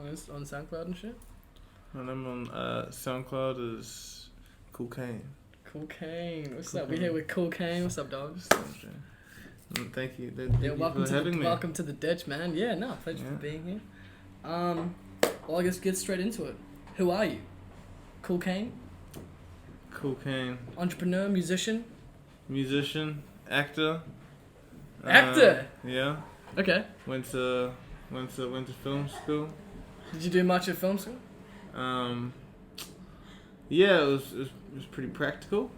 on SoundCloud and shit? My name on SoundCloud is Caine. Caine. What's up? We here with Caine. What's up, dog? Thank you. Welcome for having me. Welcome to the ditch, man. Yeah, no, pleasure for being here. Well, I guess get straight into it. Who are you? Caine? Caine. Entrepreneur, musician, actor. Actor. Yeah. Okay. Went to film school. Did you do much at film school? Yeah, it was pretty practical.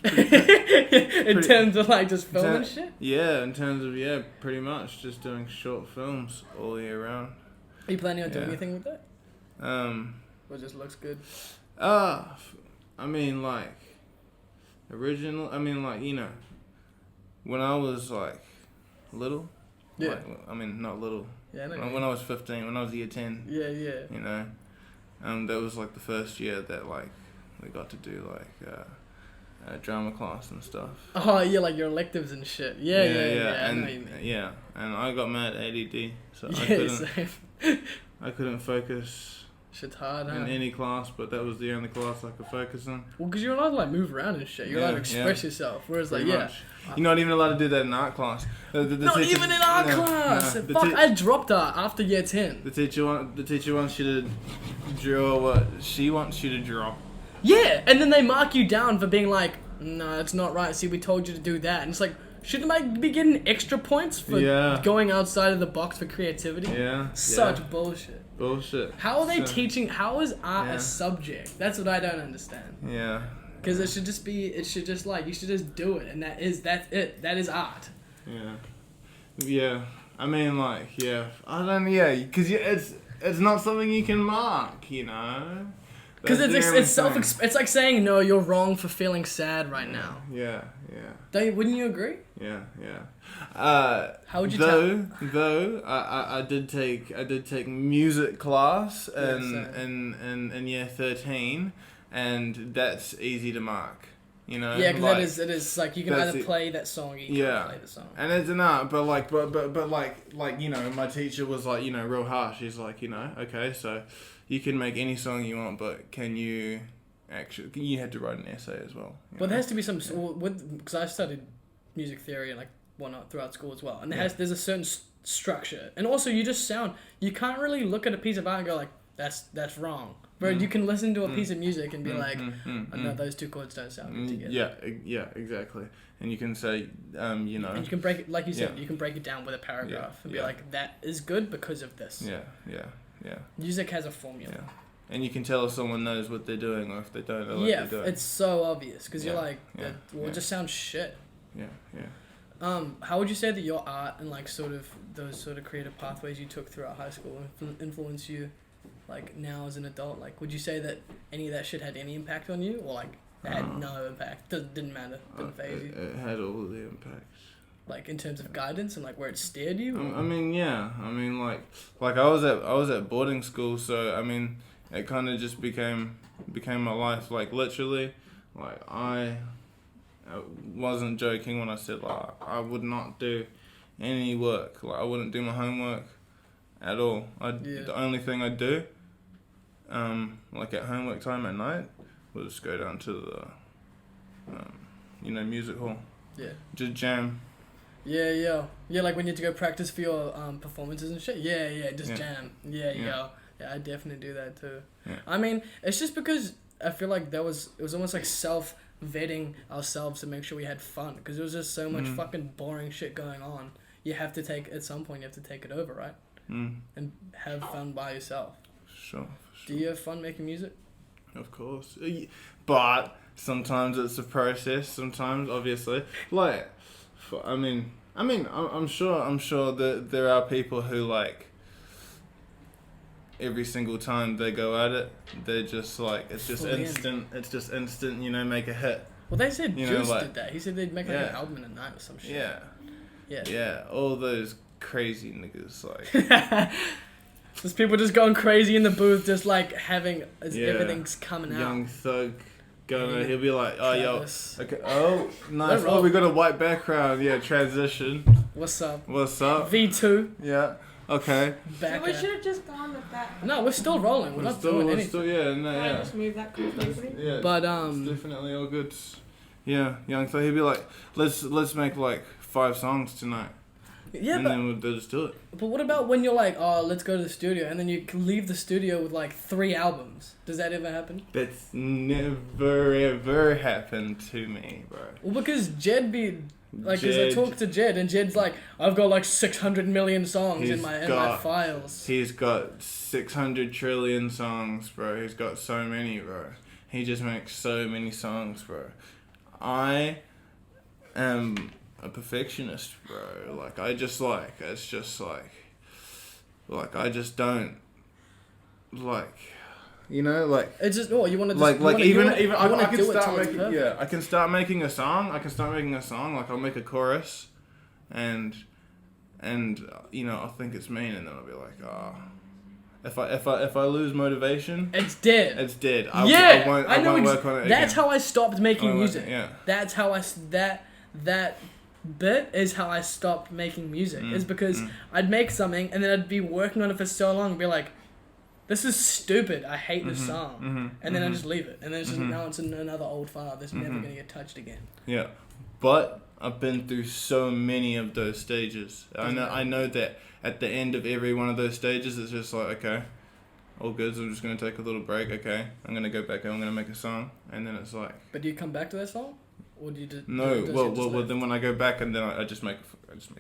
In terms of like just filming shit? Yeah, in terms of pretty much just doing short films all year round. Are you planning on doing anything with that? Or it just looks good? I mean like when I was like little. Yeah. Like, I mean not little. Yeah, I know. When I was 15, when I was year 10. Yeah. You know, that was like the first year that like we got to do like drama class and stuff. Oh yeah, like your electives and shit. Yeah. And and I got mad ADD, so I couldn't focus. Shit's hard, huh? In any class, but that was the only class I could focus on. Well, because you're allowed to like move around and shit. You're allowed to express yourself. Whereas pretty much. You're not even allowed to do that in art class. Not even in art class. Fuck, I dropped art after year 10. The teacher wants you to draw what she wants you to draw. Yeah, and then they mark you down for being like, no, it's not right. See, we told you to do that, and it's like, shouldn't I be getting extra points for going outside of the box for creativity? Yeah. Such bullshit. How are they teaching? How is art a subject? That's what I don't understand. Yeah. Because it should just you should just do it, and that's it. That is art. Yeah. Yeah. I mean, like, because it's not something you can mark, you know. Because it's like saying no, you're wrong for feeling sad right now. Yeah. Wouldn't you agree? Yeah. How would you Though I did take music class in year 13, and that's easy to mark. You know. Yeah, because it is like you can either play that song or you can't play the song. And it's an art, but like you know, my teacher was like, you know, real harsh. He's like, you know, okay, so you can make any song you want, but can you actually? You had to write an essay as well. Well, there has to be some because I studied music theory and like whatnot throughout school as well, and there's a certain structure, and also you can't really look at a piece of art and go like that's wrong. But you can listen to a piece of music and be like, no, those two chords don't sound good together. Yeah, exactly. And you can say, you know, and you can break it, like you said, you can break it down with a paragraph and be like, that is good because of this. Yeah. Music has a formula. Yeah. And you can tell if someone knows what they're doing or if they don't know what they're doing. It's so obvious because you're like, it just sounds shit. Yeah. How would you say that your art and like sort of those sort of creative pathways you took throughout high school influence you, like now as an adult? Like, would you say that any of that shit had any impact on you, or like it had no impact? Didn't matter. Didn't phase you. It had all the impacts. Like in terms of guidance and like where it steered you. I mean, yeah. I mean, like I was at boarding school, so I mean, it kind of just became my life. Like literally, like I wasn't joking when I said like I would not do any work. Like I wouldn't do my homework at all. The only thing I'd do, like at homework time at night, was go down to the, music hall. Yeah. Just jam. Yeah. Like when you had to go practice for your performances and shit. Yeah. Just jam. Yeah. Yeah, I definitely do that too. Yeah. I mean, it's just because I feel like it was almost like self-vetting ourselves to make sure we had fun, because there was just so much fucking boring shit going on. At some point you have to take it over, right? And have fun by yourself. Sure. Do you have fun making music? Of course, but sometimes it's a process. Sometimes, obviously, like, I'm sure that there are people who like every single time they go at it, they're just like it's just instant. It's just instant. You know, make a hit. Well, they said Juice did that. He said they'd make like an album in a night or some shit. Yeah. All those crazy niggas like. There's people just going crazy in the booth, just like everything's coming out. Young Thug going, he'll be like, oh Travis. Yo, okay, oh nice, oh we got a white background, transition. What's up? V2. Yeah, Okay. Back So we at- should have just gone with that. No, we're still rolling. We're not doing anything. Can I just move that completely? Yeah. But it's definitely all good. Yeah, young. So he'd be like, let's make like 5 songs tonight, yeah, and but then we'll just do it. But what about when you're like, oh, let's go to the studio, and then you leave the studio with like 3 albums? Does that ever happen? That's never ever happened to me, bro. Well, because Jed be like, because I Jed- talk to Jed, and Jed's like, I've got like 600 million songs in He's my got- files. He's got 600 trillion songs, bro. He's got so many, bro. He just makes so many songs, bro. I am a perfectionist, bro. Like, I just like, it's just like I just don't, like, you know, like, It's just, oh, you want to like even I can do it start till it's making, perfect. yeah, I can start making a song. Like, I'll make a chorus, and you know, I'll think it's mean, and then I'll be like, oh, if I lose motivation, It's dead. it's dead. I I know. won't work on it That's again. how I stopped making I won't- music. yeah. That's how that bit is how I stopped making music. Is because I'd make something and then I'd be working on it for so long and be like, this is stupid. I hate this song. And then I just leave it. And then it's just now it's in another old file that's never gonna get touched again. Yeah, but I've been through so many of those stages. I know that at the end of every one of those stages, it's just like, okay, all good. So I'm just gonna take a little break. Okay, I'm gonna go back and I'm gonna make a song, and then it's like. But do you come back to that song, or do you just No, well, then when I go back and then I just make a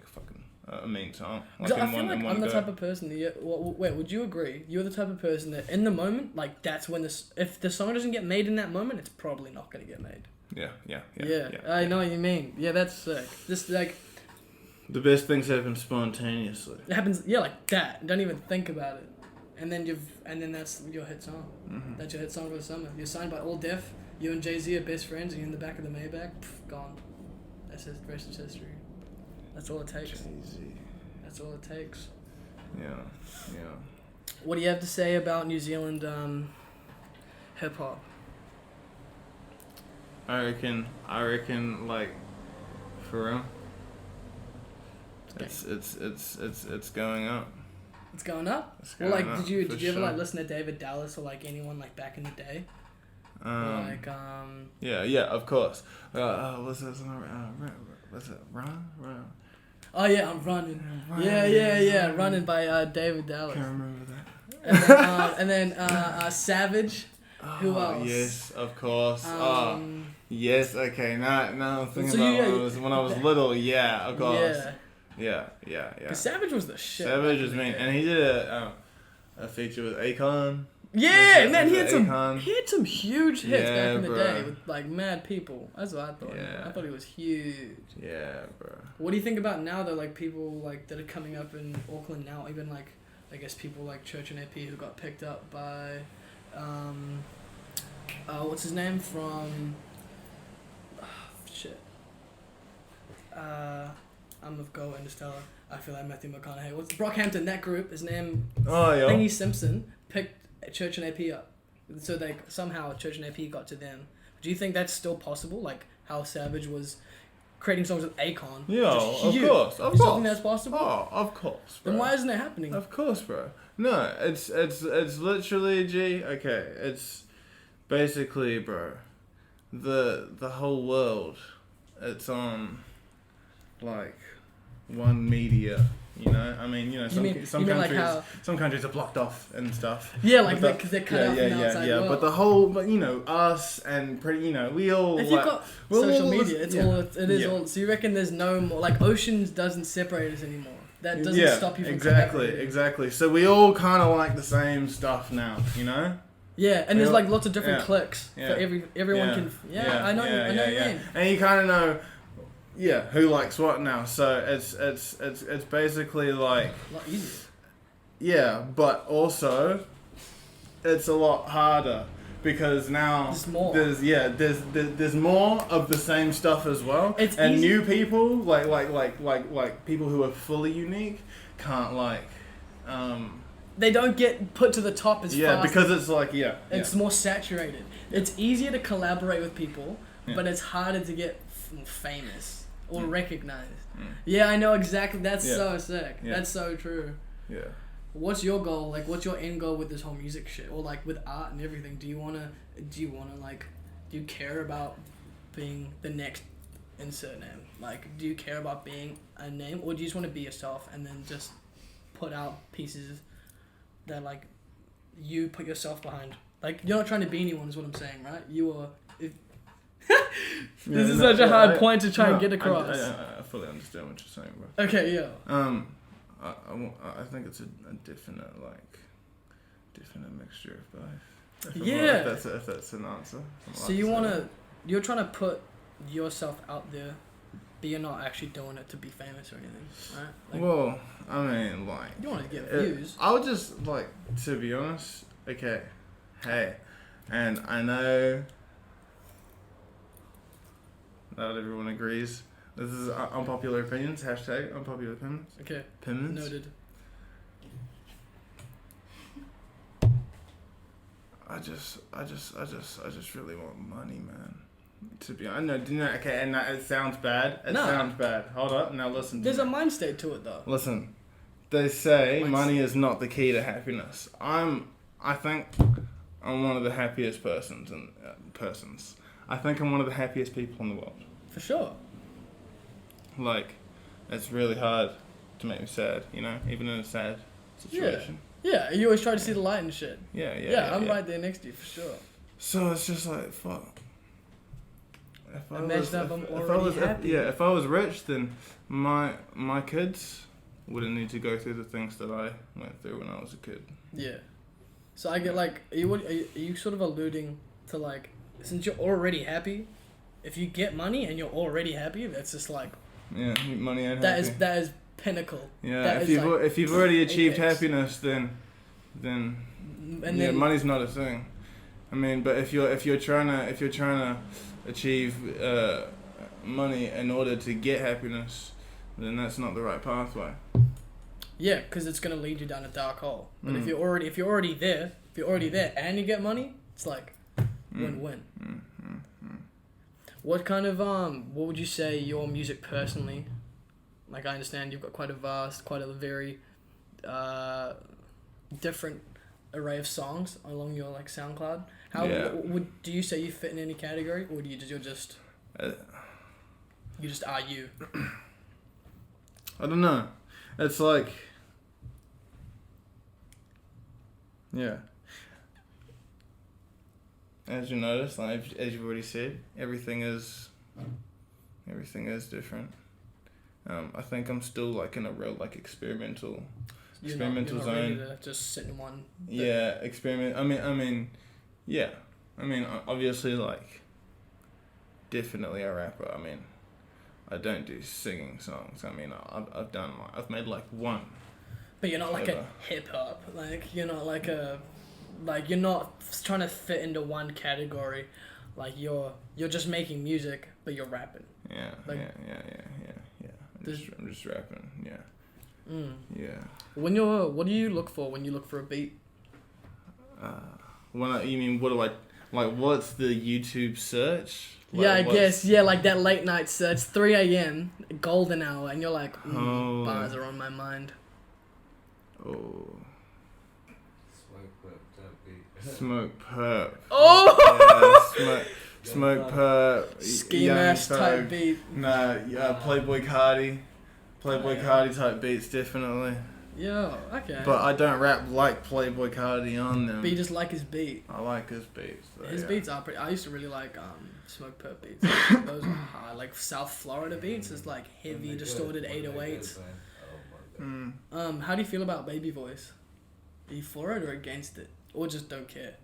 fucking a mean song. I feel like I'm the type of person that wait, would you agree? You're the type of person that in the moment, like that's when if the song doesn't get made in that moment, it's probably not gonna get made. Yeah. I know what you mean. Yeah, that's sick. Just like The best things happen spontaneously. it happens. Yeah, like that. Don't even think about it. And then that's your hit song. That's your hit song for the summer. You're signed by All Def. You and Jay-Z are best friends, and you're in the back of the Maybach. Gone. That's the rest is history. That's all it takes. Jay-Z. That's all it takes. Yeah. What do you have to say about New Zealand hip hop? I reckon, like, for real. It's going up. It's going up. It's Well, going like, up, did you for ever like sure. listen to David Dallas or like anyone like back in the day? Yeah, of course. What's this? What's it? Run. Oh yeah, I'm running. Yeah, running by David Dallas. Can't remember that. And then Savage. Who else? Yes, of course. Yes. Okay. Now I'm thinking So about when I was little. Yeah, of course. Yeah. Yeah. Cause Savage was the shit. Savage back was in the mean, day. and he did a feature with Akon. Yeah, man, he had Akon. some huge hits Yeah, back in the bro. day with like mad people. That's what I thought. Yeah. I thought he was huge. Yeah, bro. What do you think about now though? Like people like that are coming up in Auckland now. Even like I guess people like Church and AP who got picked up by, what's his name from? Shit. I'm of Go Interstellar. I feel like Matthew McConaughey. What's Brockhampton? That group. His name. Oh yeah. Thingy Simpson picked Church and AP up, so they somehow Church and AP got to them. Do you think that's still possible? Like how Savage was creating songs with Akon. Yeah, which is of huge. course, You still think that's possible? Oh, of course, bro. Then why isn't it happening? Of course, bro. No, it's literally okay. It's basically, bro, the whole world. It's on, like, one media. You know, I mean, you know, some countries are blocked off and stuff. Yeah, like But because they're cut out from the outside world. But the whole, but you know, us and pretty, you know, we all. If like, you've got we're social all- media, it is yeah. all. So you reckon there's no more like oceans doesn't separate us anymore. That doesn't stop you from collaborating. Exactly. So we all kind of like the same stuff now, you know. Yeah, and there's like lots of different Yeah. clicks for Yeah. everyone Yeah. can. I know what you mean. And you kind of know, who likes what now. So it's basically like, A lot easier. yeah, but also it's a lot harder because now There's more. there's more of the same stuff as well. It's and easy. new people like people who are fully unique can't They don't get put to the top as fast. because it's like It's more saturated. It's easier to collaborate with people, but it's harder to get famous or recognized. Yeah, I know exactly. That's so sick. Yeah. That's so true. Yeah. What's your goal? Like, what's your end goal with this whole music shit, or like with art and everything? Do you wanna like, do you care about being the next insert name? Like, do you care about being a name, or do you just want to be yourself and then just put out pieces that like you put yourself behind? Like, you're not trying to be anyone, is what I'm saying, right? You are. This is such a hard point to try and get across. I fully understand what you're saying, bro. Okay, yeah. I think it's a definite mixture of both. Yeah. If that's an answer. So you're trying to put yourself out there, but you're not actually doing it to be famous or anything, right? Like, well, I mean, like, you want to get views. I would just like, to be honest. Okay, hey, and I know not everyone agrees. This is unpopular opinions. Hashtag unpopular opinions. Okay. Opinions. Noted. I just really want money, man. To be honest, okay, and it sounds bad. Sounds bad. Hold up, now listen. There's a mind state to it, though. Listen, they say money is not the key to happiness. I think I'm one of the happiest persons. I think I'm one of the happiest people in the world. For sure. Like, it's really hard to make me sad, even in a sad situation. Yeah, you always try to see the light and shit. Yeah, I'm right there next to you, for sure. So it's just like, fuck. If I was rich, then my kids wouldn't need to go through the things that I went through when I was a kid. Yeah. So I get like, are you sort of alluding to like, since you're already happy, if you get money and you're already happy, that's just like, yeah, money ain't happy. That is pinnacle. Yeah, if you've already achieved happiness, then money's not a thing. I mean, but if you're trying to achieve money in order to get happiness, then that's not the right pathway. Yeah, because it's gonna lead you down a dark hole. But if you're already there and you get money, it's like win-win. What kind of what would you say your music personally? Like, I understand you've got quite a very different array of songs along your like SoundCloud. Do you say you fit in any category, or you just are you? I don't know. It's like, yeah. As you notice, like as you've already said, everything is different. I think I'm still like in a real like experimental you're not zone. Ready to just sit in one. Yeah, experiment. I mean, yeah. I mean, obviously, like, definitely a rapper. I mean, I don't do singing songs. I mean, I've made like one. But you're not like a hip hop. Like, you're not like you're not trying to fit into one category. Like, you're just making music, but you're rapping. Yeah. Like, yeah. I'm just rapping. Yeah. Yeah. What do you look for when you look for a beat? You mean what do I like? What's the YouTube search? Like, yeah, I guess. Yeah, like that late night search, 3 a.m. golden hour, and you're like, bars are on my mind. Oh. Smoke perp. Oh. Yeah, smoke perp. Ski mask type beat. Nah, Playboy Cardi type beats definitely. Yo, okay. But I don't rap like Playboy Cardi on them. But you just like his beat. I like his beats. Though, his beats are pretty. I used to really like Smoke Perp beats. Those are hard. Like South Florida beats is like heavy, distorted 808s. How do you feel about Baby Voice? Are you for it or against it, or just don't care?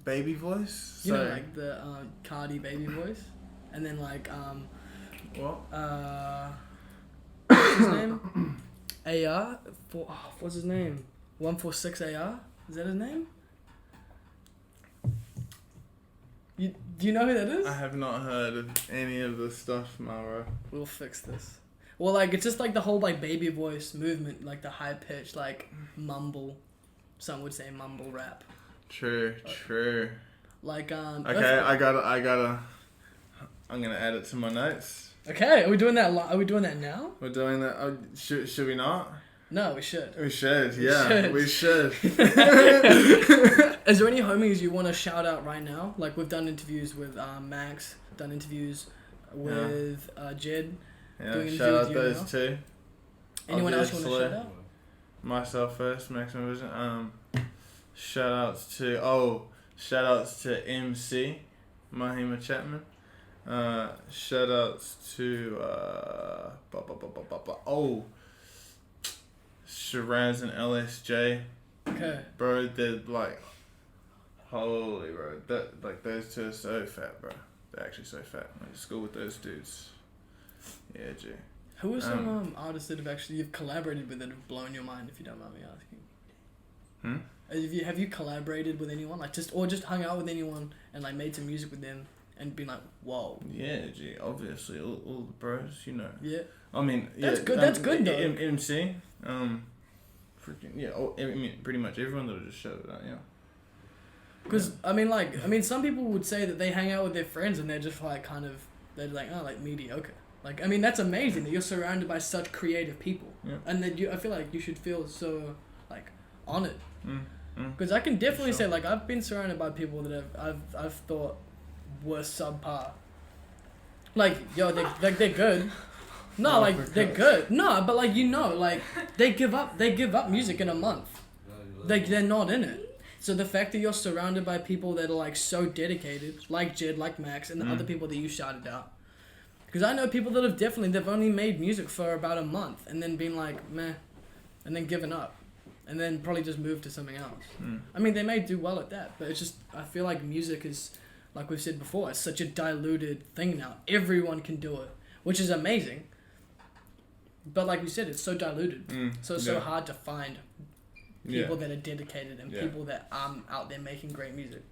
Baby Voice. You know, like the Cardi Baby Voice, and then like what? What's his name? AR? What's his name? 146 AR? Is that his name? Do you know who that is? I have not heard of any of this stuff, Mara. We'll fix this. Well, like, it's just like the whole like Baby Voice movement, like the high pitched like mumble. Some would say mumble rap. True. Like Okay, I gotta. I'm gonna add it to my notes. Okay, are we doing that? Are we doing that now? We're doing that. Should we not? No, we should. We should, yeah. We should. Is there any homies you want to shout out right now? Like, we've done interviews with Max, done interviews with Jed. Yeah, shout out those two. Anyone else you want to shout out? Myself first, Maximum Vision. Shout outs to MC, Mahima Chapman. Shout outs to Shiraz and LSJ. Okay. Bro, they're like, holy bro, that like those two are so fat, bro. They're actually so fat. I went to school with those dudes. Yeah, G. Who are some artists that you've collaborated with that have blown your mind, if you don't mind me asking? Have you collaborated with anyone, like just hung out with anyone and like made some music with them and been like, whoa? Yeah, G. Obviously, all the bros, you know. Yeah. I mean, that's good. That's good though. MC, freaking yeah. I mean, pretty much everyone that I just showed that, yeah. Because some people would say that they hang out with their friends and they're just like they're like, oh, like mediocre. Like, I mean, that's amazing that you're surrounded by such creative people, and that I feel like you should feel so like honored. Because I can definitely say, like, I've been surrounded by people that I've thought were subpar. Like, yo, they're good. No, like they're good. No, but like like they give up music in a month. Like they're not in it. So the fact that you're surrounded by people that are like so dedicated, like Jed, like Max, and the other people that you shouted out. Because I know people that they've only made music for about a month and then been like, meh, and then given up. And then probably just moved to something else. I mean, they may do well at that, but it's just, I feel like music is, like we've said before, it's such a diluted thing now. Everyone can do it, which is amazing. But like we said, it's so diluted. So it's so hard to find people that are dedicated and people that are out there making great music.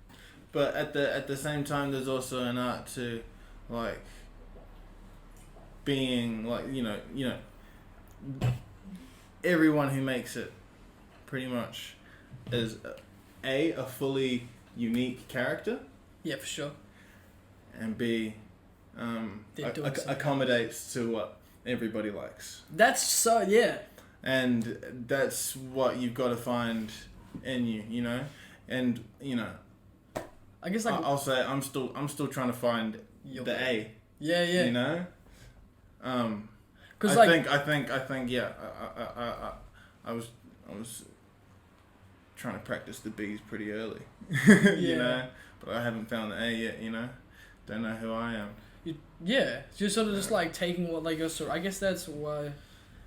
But at the same time, there's also an art to, like, being like, you know, everyone who makes it pretty much is a fully unique character. Yeah, for sure. And B, accommodates to what everybody likes. That's so, yeah. And that's what you've got to find in you, you know? And, you know, I guess like I'll say I'm still trying to find the A. Yeah, yeah. You know? Cause I like, think yeah. I was trying to practice the B's pretty early. You know? But I haven't found the A yet, you know? Don't know who I am. Yeah. You're sort of just like taking what like your sort. I guess that's why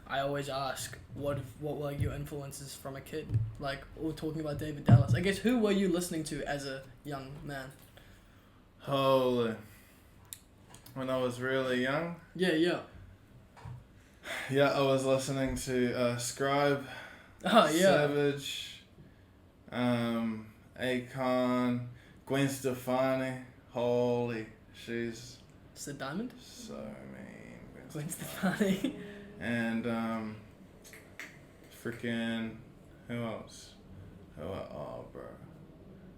I always ask what were your influences from a kid? Like, or talking about David Dallas. I guess who were you listening to as a young man? Holy. When I was really young? Yeah. Yeah, I was listening to Scribe, Savage, Akon, Gwen Stefani. Holy, she's Sid Diamond? so mean. Gwen Stefani. And freaking who else? Oh, bro.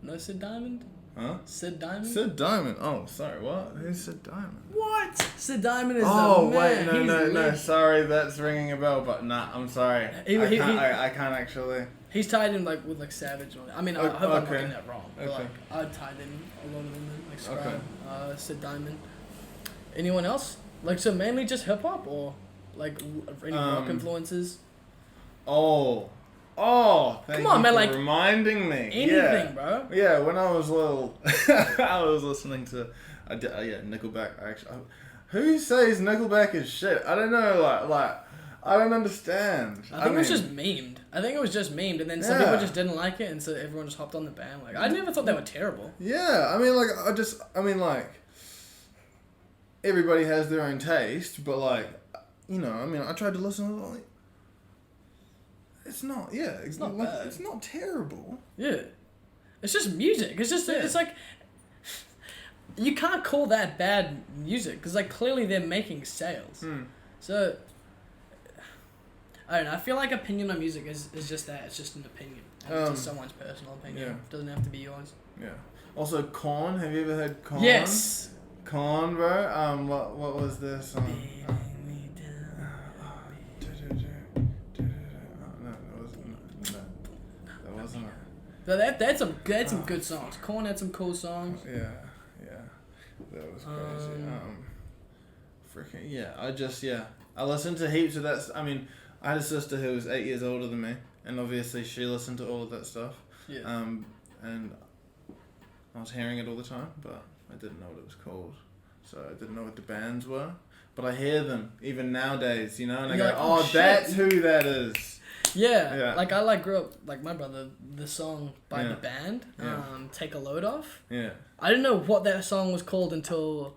No Sid Diamond? Huh? Sid Diamond? Sid Diamond. Oh, sorry. What? Who's Sid Diamond? What? Sid Diamond is the man. Wait, no. Sorry, that's ringing a bell, but nah, I'm sorry. I can't actually. He's tied in like with like Savage. I mean, I hope I'm not getting that wrong. But like, I tied in a lot of them, like Scribe, Sid Diamond. Anyone else? Like, so mainly just hip hop or like any rock influences? Thank Come on, you man! for Like reminding me. Anything, bro. Yeah, when I was little, I was listening to, Nickelback. Actually, who says Nickelback is shit? I don't know. Like I don't understand. I think it was just memed. And then some people just didn't like it, and so everyone just hopped on the band. Like, I never thought they were terrible. Yeah, everybody has their own taste, but like, I tried to listen to it, like, it's not bad. It's not terrible. Yeah. It's just music. It's just, it's like, you can't call that bad music, because like clearly they're making sales. So, I don't know, I feel like opinion on music is just that, it's just an opinion. It's just someone's personal opinion. Yeah. It doesn't have to be yours. Yeah. Also, Caine, have you ever heard Caine? Yes! Caine, bro. What was this? But they had some good songs. Caine had some cool songs. Yeah. That was crazy. Freaking yeah. I listened to heaps of that. I mean, I had a sister who was 8 years older than me, and obviously she listened to all of that stuff. Yeah. And I was hearing it all the time, but I didn't know what it was called, so I didn't know what the bands were. But I hear them even nowadays, and I go, "Oh, that's who that is." Yeah. Like I grew up like my brother. The song by the band, "Take a Load Off." Yeah. I didn't know what that song was called until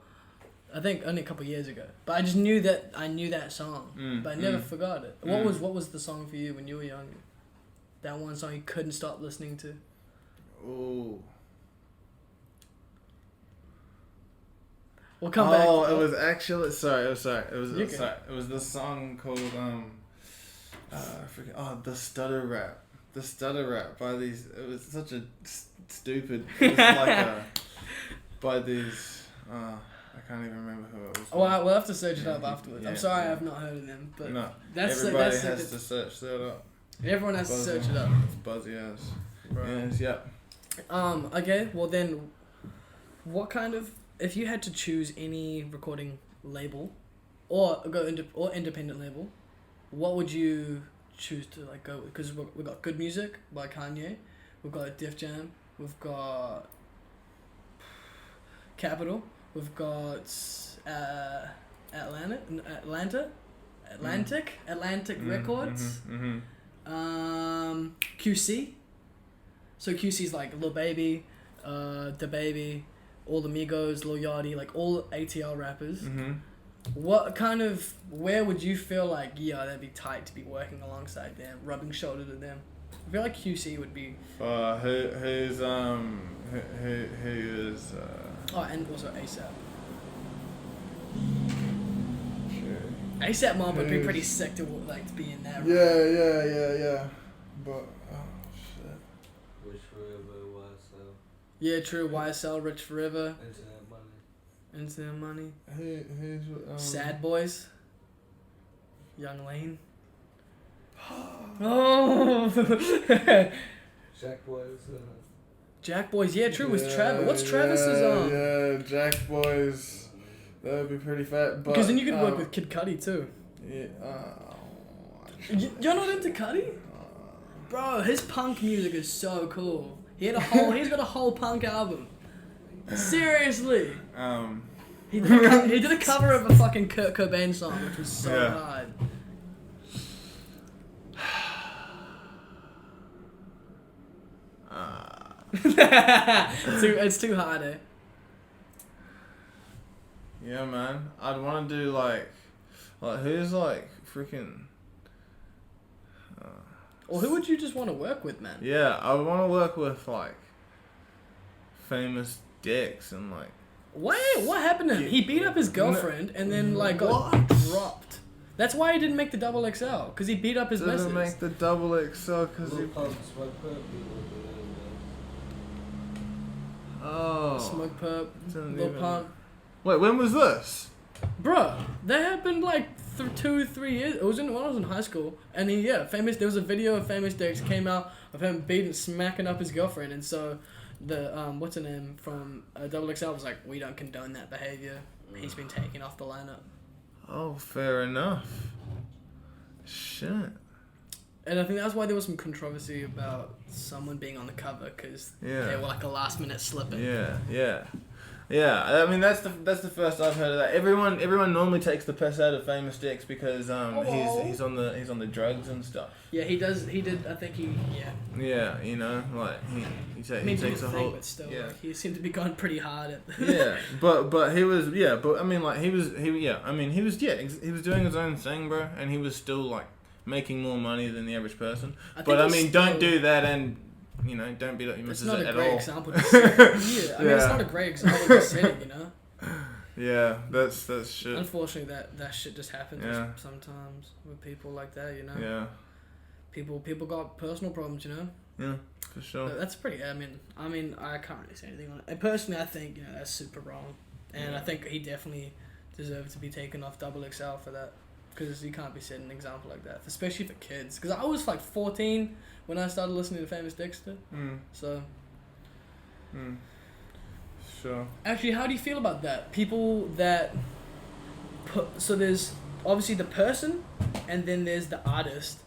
I think only a couple of years ago. But I just knew that song, but I never forgot it. What was the song for you when you were younger? That one song you couldn't stop listening to. Oh. We'll come back. Oh, it was actually sorry. It was this song called the stutter rap. The stutter rap by these. It was such a stupid. It was like by these. I can't even remember who it was. Oh, we'll have to search it up afterwards. I'm sorry, I've not heard of them, but everybody has to search that up. Everyone has to search it up. It's buzzy as. Right. Yes, yeah. Okay. Well then, what kind of if you had to choose any recording label, or independent label, what would you choose to go with? Because we've got Good Music by Caine, we've got Def Jam, we've got Capital, we've got Atlantic Records, QC. So QC's like Lil Baby, Da Baby, all the Migos, Lil Yachty, like all ATL rappers. What kind of, where would you feel like, that'd be tight to be working alongside them, rubbing shoulder to them? I feel like QC would be. Who is and also ASAP. Sure. ASAP Mob would be pretty sick to be in that. Yeah. But shit. Rich Forever, YSL. Yeah, true. YSL, Rich Forever. Internet Money. Who's Sad Boys. Young Lane. Oh. Jack Boys. Jack Boys, yeah, true. Was Travis? What's Travis's Yeah, Jack Boys. That would be pretty fat. But, because then you could work with Kid Cudi too. Yeah. You're not into Cudi? Bro, his punk music is so cool. He's got a whole punk album. Seriously. He did a cover of a fucking Kurt Cobain song, which was so hard. It's too hard, eh? Yeah, man. I'd want to do like who's freaking. Or who would you just want to work with, man? Yeah, I would want to work with famous dicks and Wait, what happened to him? He beat up his girlfriend and then got dropped. That's why he didn't make the XXL, because he beat up his missus. Didn't make the XXL because he. Oh. Smoke Perp, Lil Pump. Wait, when was this? Bruh, that happened 2-3 years. It was when I was in high school, and famous. There was a video of Famous Dicks came out of him beating, smacking up his girlfriend, and so the what's her name from XXL was like, we don't condone that behavior. He's been taken off the lineup. Oh, fair enough. Shit. And I think that's why there was some controversy about someone being on the cover, because they were a last minute slip in. Yeah. I mean, that's the first I've heard of that. Everyone normally takes the piss out of Famous Dicks because he's on the drugs and stuff. Yeah, he does. He did. I think he. Yeah, he takes a whole. But still, he seemed to be going pretty hard at. but he was he was doing his own thing, bro, and he was still making more money than the average person. Don't do that and. Don't beat up your missus at all. It's not a great example to set. It's not a great example to set, Yeah, that's shit. Unfortunately, that shit just happens sometimes with people like that, Yeah. People got personal problems, Yeah, for sure. But that's pretty. I mean, I can't really say anything on it. And personally, I think that's super wrong, and I think he definitely deserved to be taken off XXL for that. because you can't be setting an example like that, especially for kids. Because I was like 14 when I started listening to Famous Dexter. So. Sure. Actually, how do you feel about that? People that so there's obviously the person, and then there's the artist,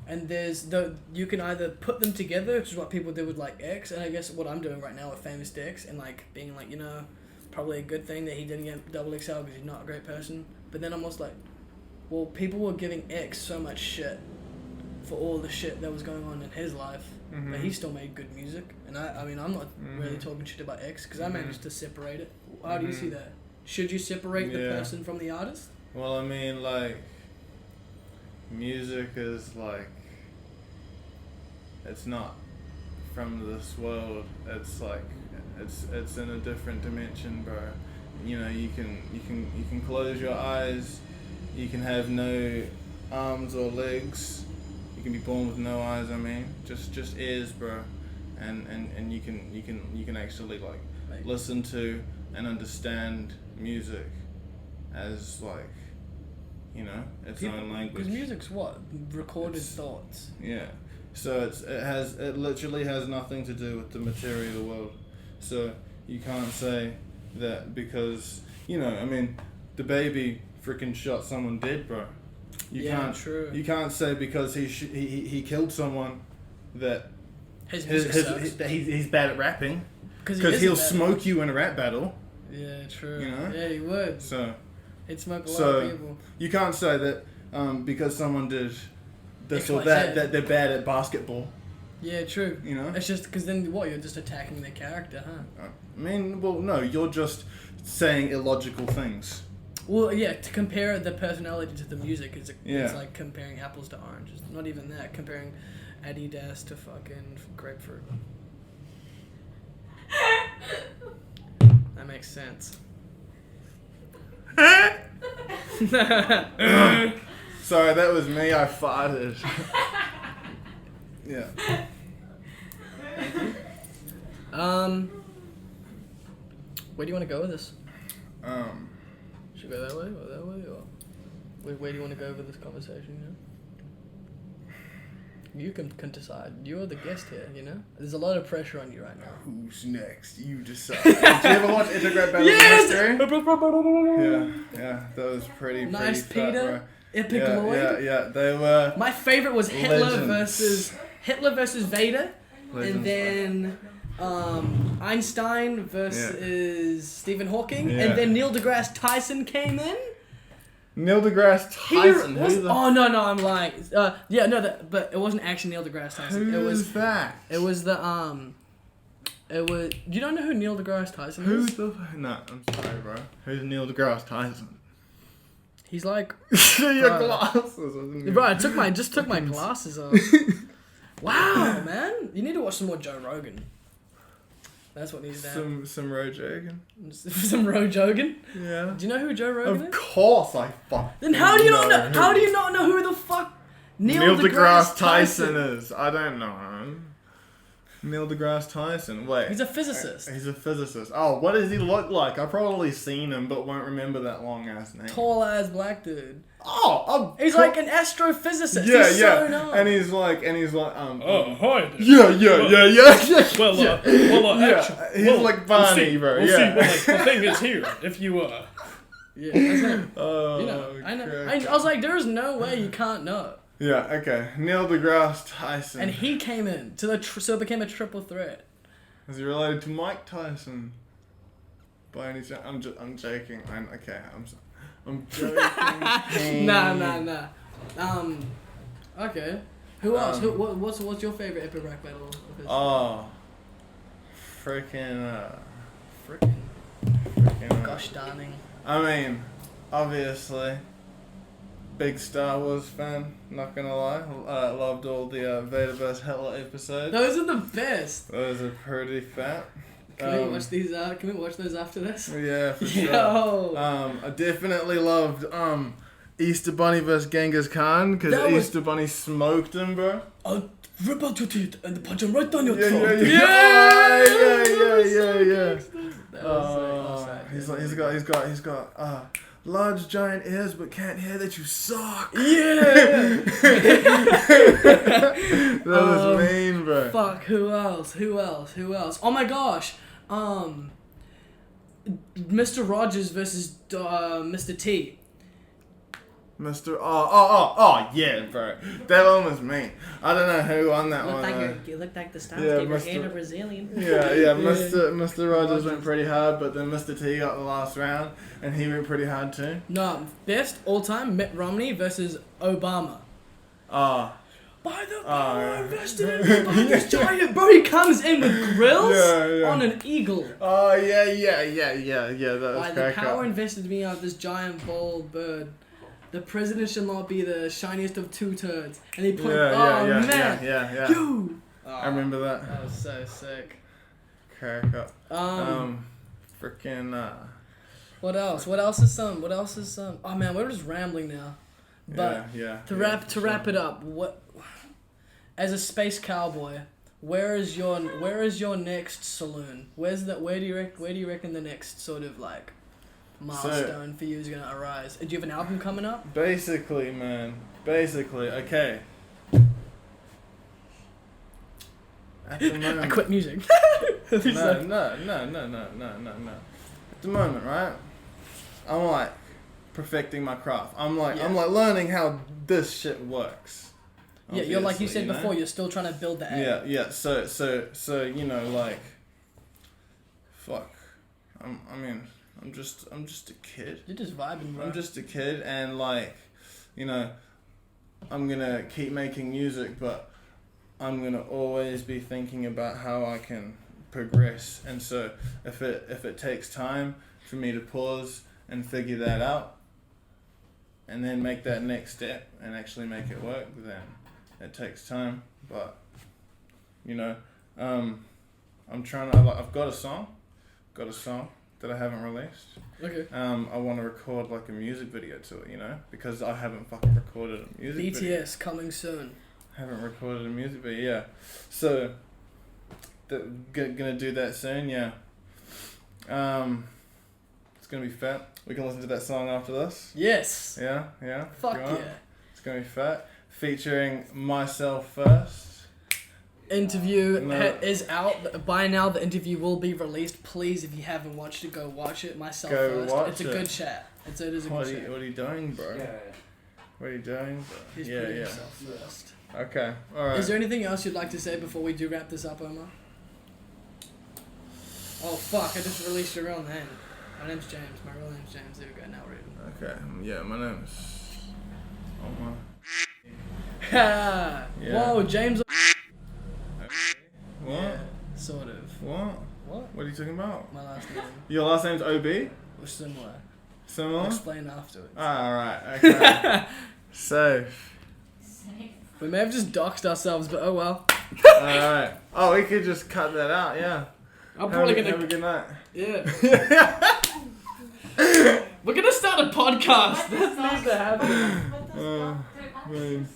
and there's you can either put them together, which is what people did with like X, and I guess what I'm doing right now with Famous Dex, and like being like, you know, probably a good thing that he didn't get XXL because he's not a great person. But then I'm also like, well, people were giving X so much shit for all the shit that was going on in his life, but he still made good music. And I mean, I'm not really talking shit about X because I managed to separate it. How do you see that? Should you separate the person from the artist? Well, I mean, like, music is like, it's not from this world. It's like, it's in a different dimension, bro. You know, you can close your eyes. You can have no arms or legs. You can be born with no eyes. I mean, just ears, bro. And you can actually like listen to and understand music as like, you know, its own language. Because music's what? Recorded thoughts. Yeah. So it literally has nothing to do with the material world. So you can't say that because, you know, I mean, the baby freaking shot someone dead, bro. You can't say because he killed someone that he's bad at rapping. Because he'll smoke you in a rap battle. Yeah, true. You know? Yeah, he would. So he'd smoke a lot of people. You can't say that because someone did this or that they're bad at basketball. Yeah, true. You know? It's just because then what? You're just attacking their character, huh? I mean, well, no, you're just saying illogical things. Well, yeah, to compare the personality to the music, it's like comparing apples to oranges. Not even that, comparing Adidas to fucking grapefruit. That makes sense. Sorry, that was me. I farted. Yeah. Where do you want to go with this? Should we go that way or that way, or where do you want to go with this conversation? You know, you can decide. You're the guest here. You know, there's a lot of pressure on you right now. Who's next? You decide. Did you ever watch Intergrad Battle History? Yeah, that was pretty nice, fat, Peter. bro. Epic Lloyd. Yeah, they were. My favorite was Hitler legends. versus Vader, Legends, and then Einstein versus Stephen Hawking, and then Neil deGrasse Tyson came in. Neil deGrasse Tyson. No, I'm lying. But it wasn't actually Neil deGrasse Tyson. Who's that? It was the You don't know who Neil deGrasse Tyson is? No, I'm sorry, bro. Who's Neil deGrasse Tyson? He's like your glasses. Bro, I took my glasses off. Wow, man! You need to watch some more Joe Rogan. That's what needs to happen. Some Rogan. Some Rogan. Yeah. Do you know who Joe Rogan is? Of course, I fuck. Then how do you not know? How do you not know who the fuck Neil deGrasse Tyson is? I don't know. Neil deGrasse Tyson. Wait. He's a physicist. He's a physicist. Oh, what does he look like? I've probably seen him, but won't remember that long ass name. Tall ass black dude. Oh, he's like an astrophysicist. Yeah, he's yeah. so known. And he's like, oh, hi. Yeah. He's like Barney, bro. We'll see. Well, the thing is here, if you Yeah, that's him. Oh, you know, I know. I was like, there is no way you can't know. Yeah, okay. Neil deGrasse Tyson. And he came in to so it became a triple threat. Is he related to Mike Tyson? By any chance? I'm joking. I'm joking. Nah. Okay. Who else? What's your favorite epic rap battle? Oh. Freaking. Gosh darning. I mean, obviously, big Star Wars fan, not gonna lie. Loved all the Vader vs. Hitler episodes. Those are the best. Those are pretty fat. Can we watch these? Can we watch those after this? Yeah, for sure. Yo. I definitely loved Easter Bunny vs. Genghis Khan because Easter Bunny smoked him, bro. I'll rip out your teeth and punch him right down your throat. Yeah. That was He's got large giant ears but can't hear that you suck. Yeah. That was mean, bro. Fuck. Who else? Oh my gosh. Mr. Rogers versus Mr. T. Mr. Yeah, bro. That one was mean. I don't know who won that one. You looked like the Stones gave your hand a Brazilian. Yeah. Mr. Rogers went pretty hard, but then Mr. T got the last round, and he went pretty hard too. No, best all time Mitt Romney versus Obama. By the power invested in me by this giant, bro. He comes in with grills on an eagle. Oh yeah. That was By the power invested in me of this giant bald bird. The president should not be the shiniest of two turds. And he put, man. Yeah. You. I remember that. That was so sick. Crack up. Freaking. What else? What else is some? Oh man, we're just rambling now. But to wrap it up, what? As a space cowboy, where is your next saloon? Where do you reckon the next sort of like milestone for you is gonna arise? Do you have an album coming up? Basically, okay. At the moment, I quit music. No. At the moment, right? I'm like perfecting my craft. I'm like learning how this shit works. Yeah, you're like you said before. You're still trying to build the egg. Yeah. So you know, like, fuck. I'm just a kid. You're just vibing, bro. I'm just a kid, and like, you know, I'm gonna keep making music, but I'm gonna always be thinking about how I can progress. And so if it takes time for me to pause and figure that out, and then make that next step and actually make it work, then it takes time. But you know, I'm trying to. I've got a song that I haven't released. Okay. I want to record like a music video to it, you know, because I haven't fucking recorded a music video. BTS coming soon. Haven't recorded a music video, yeah. So, gonna do that soon, yeah. It's gonna be fat. We can listen to that song after this. Yes. Yeah. Fuck yeah. It's gonna be fat. Featuring myself first. Interview is out by now. The interview will be released. Please, if you haven't watched it, go watch it. Myself first. It's a good chat. It is a good chat. What are you doing, bro? Yeah. What are you doing, bro? He's putting himself first. Okay, alright. Is there anything else you'd like to say before we do wrap this up, Omar? Oh fuck! I just released your real name. My name's James. My real name's James. There we go. Now we're even. Okay. Yeah, my name is Omar. Ha! Yeah. Whoa, James. What? Yeah, sort of. What? What? What are you talking about? My last name. Your last name's OB? We're similar. I'll Similar? explain afterwards. Alright, okay. Safe. We may have just doxed ourselves, but oh well. Alright. Oh, we could just cut that out, yeah. I'm probably gonna. Have a good night. Yeah. We're gonna start a podcast. That needs to happen. Man.